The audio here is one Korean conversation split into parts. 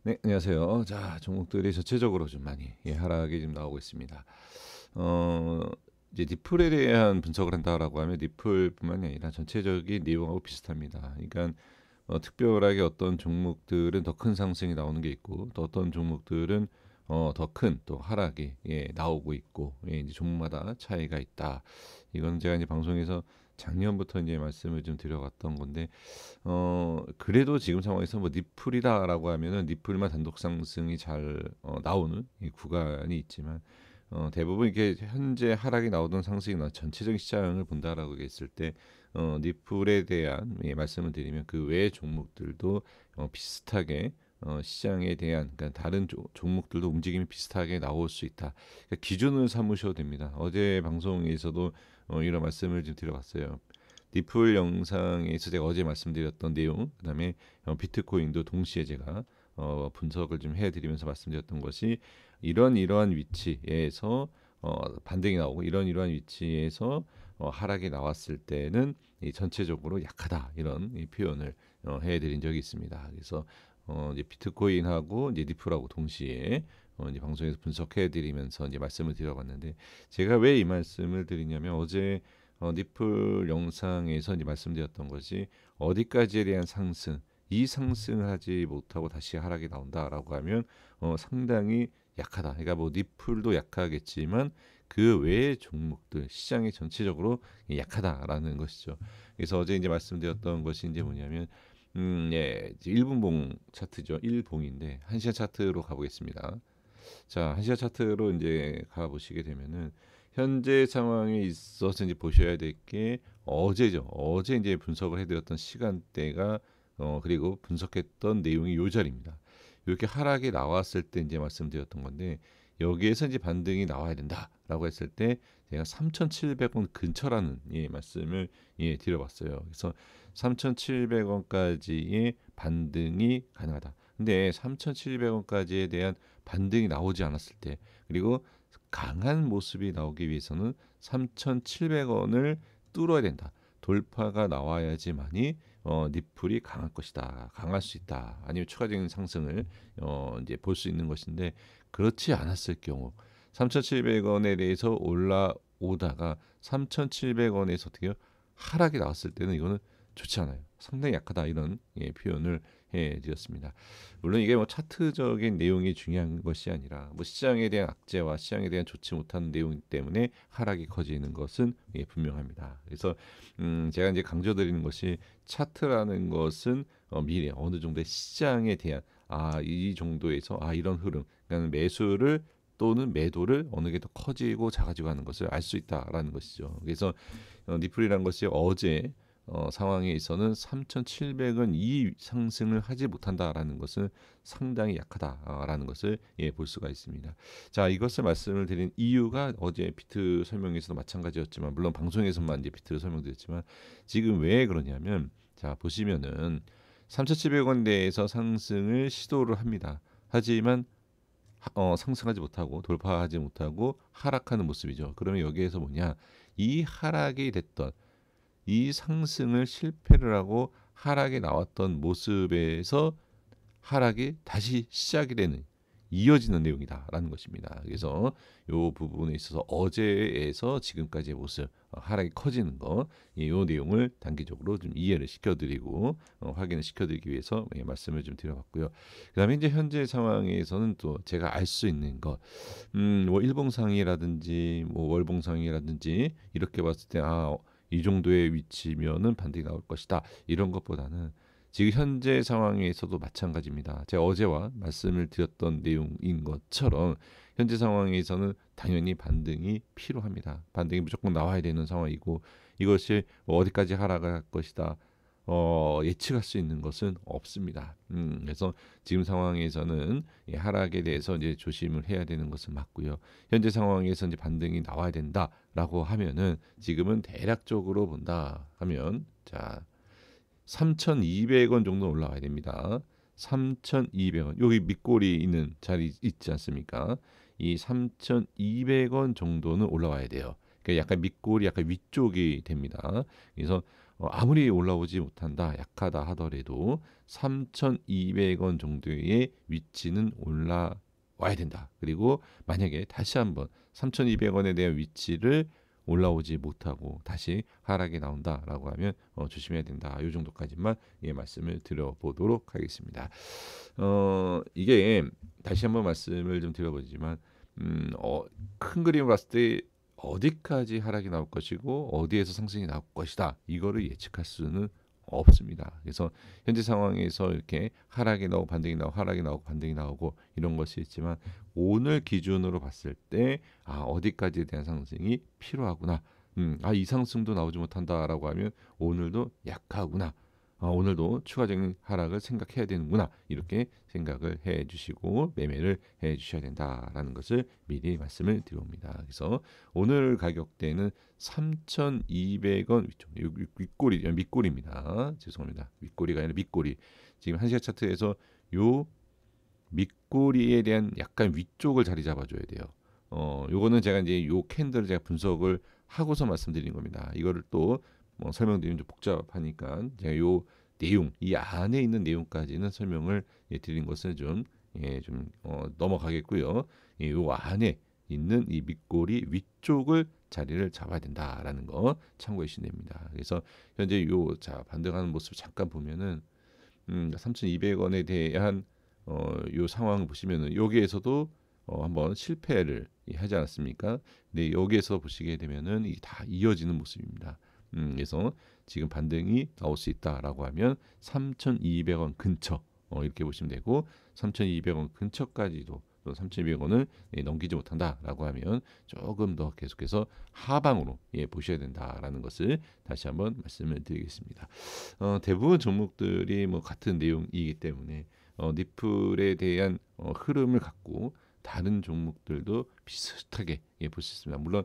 네, 안녕하세요. 자, 종목들이 전체적으로 좀 많이 하락이 좀 나오고 있습니다. 어, 이제 니플에 대한 분석을 한다라고 하면 니플뿐만이 아니라 전체적인 내용하고 비슷합니다. 그러니까 특별하게 어떤 종목들은 더 큰 상승이 나오는 게 있고, 또 어떤 종목들은 더 큰 또 하락이 나오고 있고, 이제 종목마다 차이가 있다. 이건 제가 이제 방송에서 작년부터 이제 말씀을 좀 드려왔던 건데, 그래도 지금 상황에서 뭐 니플이다라고 하면은 니플만 단독 상승이 잘 나오는 이 구간이 있지만, 대부분 이게 현재 하락이 나오던 상승이나 전체적인 시장을 본다라고 했을 때 니플에 대한 말씀을 드리면 그 외의 종목들도 비슷하게 시장에 대한, 그러니까 다른 종목들도 움직임이 비슷하게 나올 수 있다. 그러니까 기준을 삼으셔도 됩니다. 어제 방송에서도 이런 말씀을 좀 드려봤어요. 리플 영상에서 제가 어제 말씀드렸던 내용, 그다음에 비트코인도 동시에 제가 분석을 좀 해드리면서 말씀드렸던 것이 이러한 위치에서 반등이 나오고 이러한 위치에서 하락이 나왔을 때는 이 전체적으로 약하다, 이런 이 표현을 해드린 적이 있습니다. 그래서 이제 비트코인하고 이제 리플하고 동시에 이제 방송에서 분석해드리면서 이제 말씀을 드려봤는데, 제가 왜 이 말씀을 드리냐면 어제 니플 영상에서 이제 말씀드렸던 것이 어디까지에 대한 상승, 이 상승을 하지 못하고 다시 하락이 나온다라고 하면 상당히 약하다. 그러니까 뭐 니플도 약하겠지만 그 외의 종목들 시장이 전체적으로 약하다라는 것이죠. 그래서 어제 이제 말씀드렸던 것이 이제 뭐냐면 이제 1분봉 차트죠. 1봉인데 1시간 차트로 가보겠습니다. 자, 1시간 차트로 이제 가보시게 되면은 현재 상황에 있어서 이제 보셔야 될 게 어제죠. 어제 이제 분석을 해드렸던 시간대가 그리고 분석했던 내용이 요 자리입니다. 이렇게 하락이 나왔을 때 이제 말씀드렸던 건데, 여기에서 이제 반등이 나와야 된다라고 했을 때 제가 3,700원 근처라는 말씀을 드려봤어요. 그래서 3,700원까지의 반등이 가능하다. 근데 3,700원까지에 대한 반등이 나오지 않았을 때, 그리고 강한 모습이 나오기 위해서는 3,700원을 뚫어야 된다. 돌파가 나와야지만이 니플이 강할 것이다. 강할 수 있다. 아니면 추가적인 상승을 이제 볼 수 있는 것인데, 그렇지 않았을 경우 3,700원에 대해서 올라오다가 3,700원에서 어떻게 하락이 나왔을 때는 이거는 좋지 않아요. 상당히 약하다, 이런 표현을 해드렸습니다. 물론 이게 뭐 차트적인 내용이 중요한 것이 아니라 뭐 시장에 대한 악재와 시장에 대한 좋지 못한 내용 때문에 하락이 커지는 것은 분명합니다. 그래서 제가 이제 강조드리는 것이 차트라는 것은 미래 어느 정도의 시장에 대한 이 정도에서 이런 흐름, 그러니까 매수를 또는 매도를 어느 게 더 커지고 작아지고 하는 것을 알 수 있다라는 것이죠. 그래서 니플이라는 것이 어제 상황에서는 3,700원 이 상승을 하지 못한다라는 것은 상당히 약하다라는 것을 볼 수가 있습니다. 자, 이것을 말씀을 드린 이유가 어제 비트 설명에서도 마찬가지였지만, 물론 방송에서만 이제 비트를 설명드렸지만, 지금 왜 그러냐면, 자 보시면은 3,700원대에서 상승을 시도를 합니다. 하지만 상승하지 못하고 돌파하지 못하고 하락하는 모습이죠. 그러면 여기에서 뭐냐? 이 하락이 됐던 이 상승을 실패를 하고 하락이 나왔던 모습에서 하락이 다시 시작이 되는, 이어지는 내용이다라는 것입니다. 그래서 이 부분에 있어서 어제에서 지금까지의 모습, 하락이 커지는 거, 이 내용을 단기적으로 좀 이해를 시켜드리고 확인을 시켜드리기 위해서 말씀을 좀 드려봤고요. 그다음에 이제 현재 상황에서는 또 제가 알 수 있는 것, 뭐 일봉상이라든지 뭐 월봉상이라든지 이렇게 봤을 때 이 정도의 위치면은 반등이 나올 것이다, 이런 것보다는 지금 현재 상황에서도 마찬가지입니다. 제가 어제와 말씀을 드렸던 내용인 것처럼 현재 상황에서는 당연히 반등이 필요합니다. 반등이 무조건 나와야 되는 상황이고, 이것이 뭐 어디까지 하락할 것이다 예측할 수 있는 것은 없습니다. 그래서 지금 상황에서는 이 하락에 대해서 이제 조심을 해야 되는 것은 맞고요. 현재 상황에서 이제 반등이 나와야 된다라고 하면은 지금은 대략적으로 본다 하면, 자 3,200원 정도 올라와야 됩니다. 3,200원. 여기 밑골이 있는 자리 있지 않습니까? 이 3,200원 정도는 올라와야 돼요. 그러니까 약간 밑골이 약간 위쪽이 됩니다. 그래서 아무리 올라오지 못한다, 약하다 하더라도 3,200원 정도의 위치는 올라와야 된다. 그리고 만약에 다시 한번 3,200원에 대한 위치를 올라오지 못하고 다시 하락이 나온다라고 하면 조심해야 된다. 이 정도까지만 말씀을 드려보도록 하겠습니다. 이게 다시 한번 말씀을 좀 드려보지만 큰 그림을 봤을 때 어디까지 하락이 나올 것이고 어디에서 상승이 나올 것이다. 이거를 예측할 수는 없습니다. 그래서 현재 상황에서 이렇게 하락이 나오고 반등이 나오고 하락이 나오고 반등이 나오고 이런 것이 있지만 오늘 기준으로 봤을 때 어디까지에 대한 상승이 필요하구나. 이 상승도 나오지 못한다라고 하면 오늘도 약하구나. 오늘도 추가적인 하락을 생각해야 되는구나. 이렇게 생각을 해 주시고 매매를 해 주셔야 된다라는 것을 미리 말씀을 드립니다. 그래서 오늘 가격대는 3,200원 위쪽, 윗꼬리, 밑꼬리입니다. 죄송합니다. 윗꼬리가 아니라 밑꼬리. 지금 한시간 차트에서 요 밑꼬리에 대한 약간 위쪽을 자리 잡아줘야 돼요. 요거는 제가 이제 요 캔들을 제가 분석을 하고서 말씀드린 겁니다. 이거를 또 설명드리면 좀 복잡하니까 제가 요 내용, 이 안에 있는 내용까지는 설명을 드린 것을 좀 넘어가겠고요. 요 안에 있는 이 밑꼬리 위쪽을 자리를 잡아야 된다라는 거 참고해 주시면 됩니다. 그래서 현재 반등하는 모습 잠깐 보면은 3,200원에 대한 요 상황을 보시면은 여기에서도 한번 실패를 하지 않았습니까? 근데 여기에서 보시게 되면은 이 다 이어지는 모습입니다. 그래서 지금 반등이 나올 수 있다라고 하면 3,200원 근처 이렇게 보시면 되고 3,200원 근처까지도 또 3,200원을 넘기지 못한다라고 하면 조금 더 계속해서 하방으로 보셔야 된다라는 것을 다시 한번 말씀을 드리겠습니다. 대부분 종목들이 같은 내용이기 때문에 니플에 대한 흐름을 갖고 다른 종목들도 비슷하게 볼 수 있습니다. 물론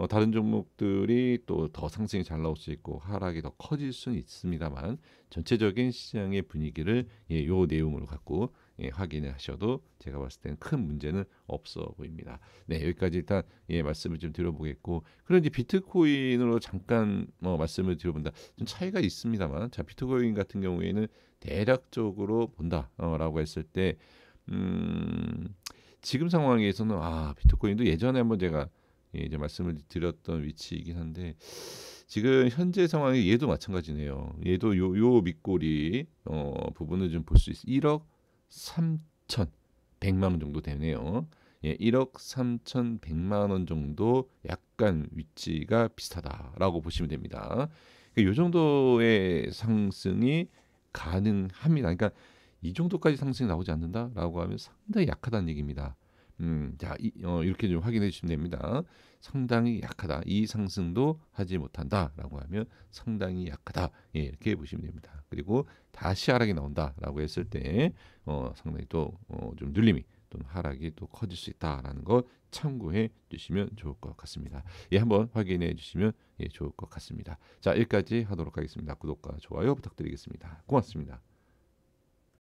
다른 종목들이 또 더 상승이 잘 나올 수 있고 하락이 더 커질 수는 있습니다만 전체적인 시장의 분위기를 요 내용으로 갖고 확인을 하셔도 제가 봤을 때는 큰 문제는 없어 보입니다. 네, 여기까지 일단 말씀을 좀 드려보겠고, 그럼 이제 비트코인으로 잠깐 말씀을 드려본다. 좀 차이가 있습니다만, 자, 비트코인 같은 경우에는 대략적으로 본다라고 했을 때 지금 상황에서는 비트코인도 예전에 한번 제가 이제 말씀을 드렸던 위치이긴 한데 지금 현재 상황이 얘도 마찬가지네요. 얘도 요 밑꼬리 부분을 좀 볼 수 있어요. 1억 3,100만 원 정도 되네요. 1억 3,100만 원 정도 약간 위치가 비슷하다라고 보시면 됩니다. 이 정도의 상승이 가능합니다. 그러니까 이 정도까지 상승이 나오지 않는다라고 하면 상당히 약하다는 얘기입니다. 자, 이렇게 좀 확인해 주시면 됩니다. 상당히 약하다. 이 상승도 하지 못한다라고 하면 상당히 약하다. 이렇게 보시면 됩니다. 그리고 다시 하락이 나온다라고 했을 때 상당히 또 좀 눌림이 또는 하락이 또 커질 수 있다라는 거 참고해 주시면 좋을 것 같습니다. 한번 확인해 주시면 좋을 것 같습니다. 자, 여기까지 하도록 하겠습니다. 구독과 좋아요 부탁드리겠습니다. 고맙습니다.